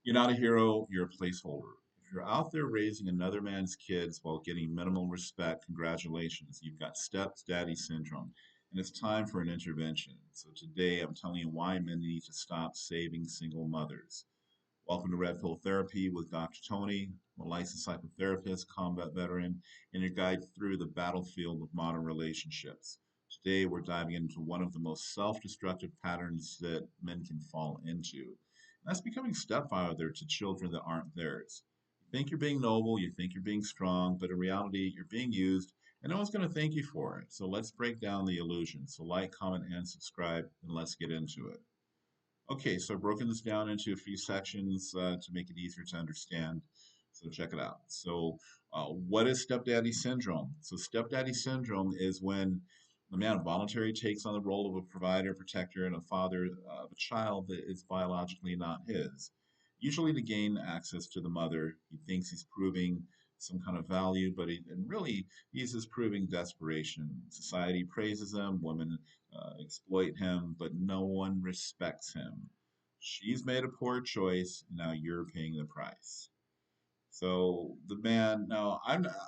You're not a hero, you're a placeholder. If you're out there raising another man's kids while getting minimal respect, congratulations. You've got stepdaddy syndrome, and it's time for an intervention. So today I'm telling you why men need to stop saving single mothers. Welcome to Red Pill Therapy with Dr. Tony. I'm a licensed psychotherapist, combat veteran, and your guide through the battlefield of modern relationships. Today, we're diving into one of the most self destructive patterns that men can fall into. And that's becoming stepfather to children that aren't theirs. You think you're being noble, you think you're being strong, but in reality, you're being used, and no one's going to thank you for it. So let's break down the illusion. So, like, comment, and subscribe, and let's get into it. Okay, so I've broken this down into a few sections to make it easier to understand. So check it out. What is stepdaddy syndrome? So, stepdaddy syndrome is when the man voluntarily takes on the role of a provider, protector, and a father of a child that is biologically not his. Usually to gain access to the mother, he thinks he's proving some kind of value, and really he's just proving desperation. Society praises him, women exploit him, but no one respects him. She's made a poor choice. Now you're paying the price. So the man, no,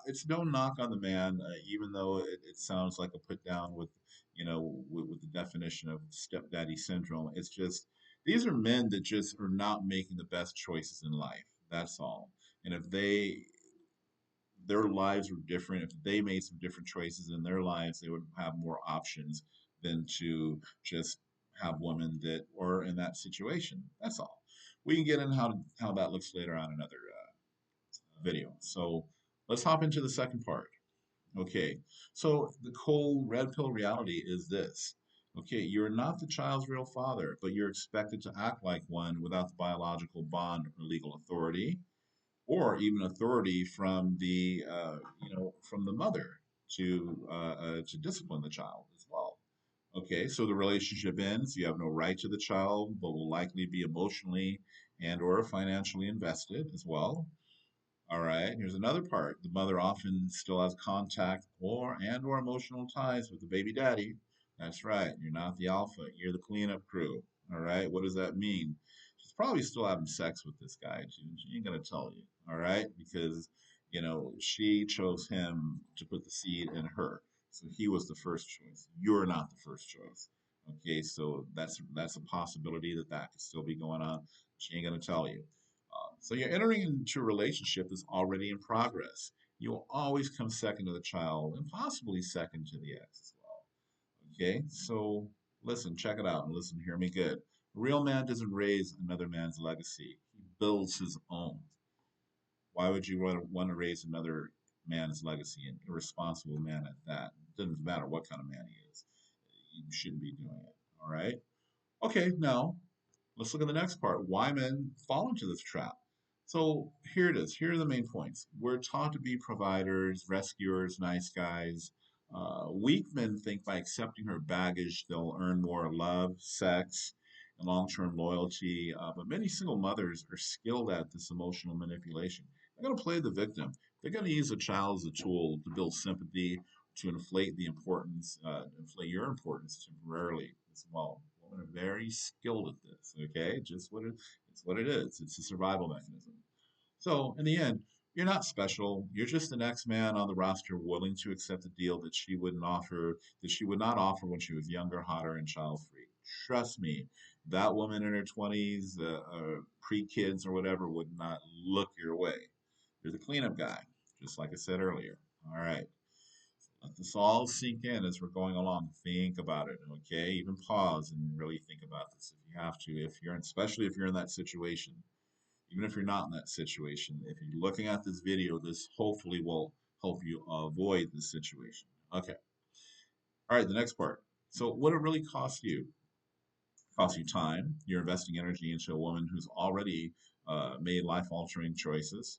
it's no knock on the man, even though it sounds like a put down with the definition of stepdaddy syndrome. It's just these are men that just are not making the best choices in life. That's all. And if their lives were different, if they made some different choices in their lives, they would have more options than to just have women that were in that situation. That's all. We can get into how that looks later on in another video. So let's hop into the second part. Okay, so the cold red pill reality is this. Okay, you're not the child's real father, but you're expected to act like one without the biological bond or legal authority, or even authority from from the mother to discipline the child as well. Okay, so the relationship ends. You have no right to the child, but will likely be emotionally and or financially invested as well. All right, here's another part. The mother often still has contact or emotional ties with the baby daddy. That's right. You're not the alpha. You're the cleanup crew. All right. What does that mean? She's probably still having sex with this guy. She ain't gonna tell you. All right, because she chose him to put the seed in her. So he was the first choice. You're not the first choice. Okay, so that's a possibility that could still be going on. She ain't gonna tell you. So you're entering into a relationship that's already in progress. You will always come second to the child and possibly second to the ex as well. Okay, so listen, check it out and listen, hear me good. A real man doesn't raise another man's legacy, he builds his own. Why would you want to raise another man's legacy, an irresponsible man at that? It doesn't matter what kind of man he is. You shouldn't be doing it. All right. Okay, now let's look at the next part. Why men fall into this trap. So here it is. Here are the main points. We're taught to be providers, rescuers, nice guys. Weak men think by accepting her baggage, they'll earn more love, sex, and long term loyalty. But many single mothers are skilled at this emotional manipulation. They're going to play the victim. They're going to use a child as a tool to build sympathy, to inflate your importance temporarily as well. Women are very skilled at this. Okay, it's what it is. It's a survival mechanism. So in the end, you're not special. You're just the next man on the roster willing to accept a deal that she would not offer when she was younger, hotter, and child free. Trust me, that woman in her 20s, pre kids or whatever, would not look your way. You're the cleanup guy, just like I said earlier. All right. Let this all sink in as we're going along. Think about it, okay? Even pause and really think about this if you have to. Especially if you're in that situation, even if you're not in that situation, if you're looking at this video, this hopefully will help you avoid this situation. Okay. All right, the next part. So, what it really costs you? Costs you time. You're investing energy into a woman who's already made life-altering choices.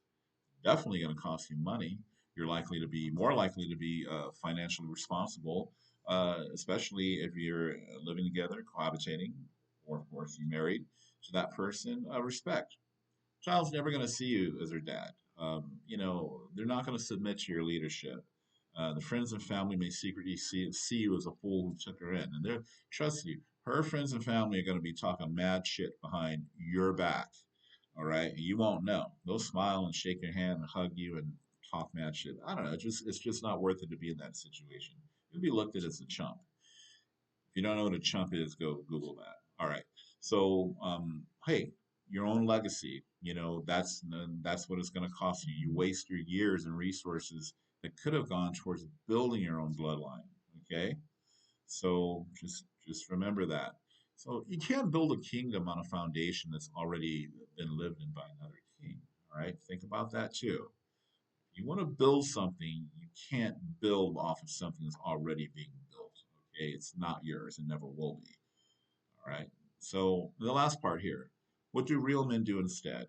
Definitely going to cost you money. You're likely to be more likely to be financially responsible, especially if you're living together, cohabitating, or of course you married to that person. Respect. Child's never going to see you as her dad. They're not going to submit to your leadership. The friends and family may secretly see you as a fool who took her in, and trust you, her friends and family are going to be talking mad shit behind your back. All right, you won't know. They'll smile and shake your hand and hug you and talk mad shit. I don't know. It's just not worth it to be in that situation. You'll be looked at as a chump. If you don't know what a chump is, go Google that. All right. So, hey, your own legacy. That's what it's going to cost you. You waste your years and resources that could have gone towards building your own bloodline. Okay. So just remember that. So you can't build a kingdom on a foundation that's already been lived in by another king. All right. Think about that too. If you want to build something, you can't build off of something that's already being built. Okay, it's not yours and never will be. All right. So the last part here, what do real men do instead?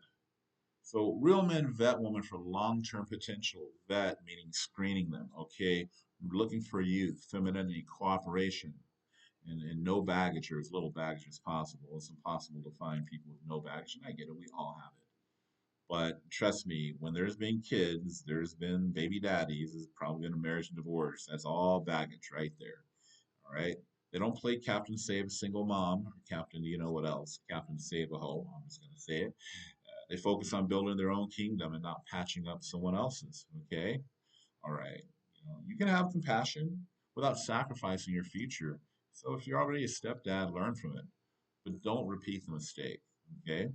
So real men vet women for long-term potential. Vet meaning screening them. Okay, looking for youth, femininity, cooperation, and no baggage or as little baggage as possible. It's impossible to find people with no baggage, and I get it. We all have it. But trust me, when there's been kids, there's been baby daddies, there's probably been a marriage and divorce. That's all baggage right there. All right. They don't play Captain Save a Single Mom, or Captain, you know what else? Captain Save a Hoe. I'm just going to say it. They focus on building their own kingdom and not patching up someone else's. Okay. All right. You can have compassion without sacrificing your future. So if you're already a stepdad, learn from it, but don't repeat the mistake. Okay.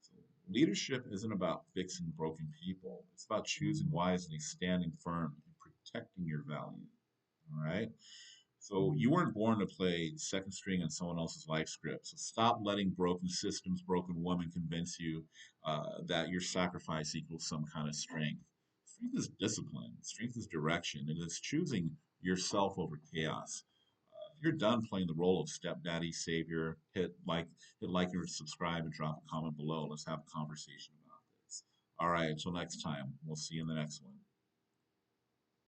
So leadership isn't about fixing broken people. It's about choosing wisely, standing firm, and protecting your value. All right. So you weren't born to play second string on someone else's life script. So stop letting broken systems, broken women convince you that your sacrifice equals some kind of strength. Strength is discipline. Strength is direction. And it's choosing yourself over chaos. If you're done playing the role of stepdaddy, savior, hit like or subscribe, and drop a comment below. Let's have a conversation about this. All right. Until next time, we'll see you in the next one.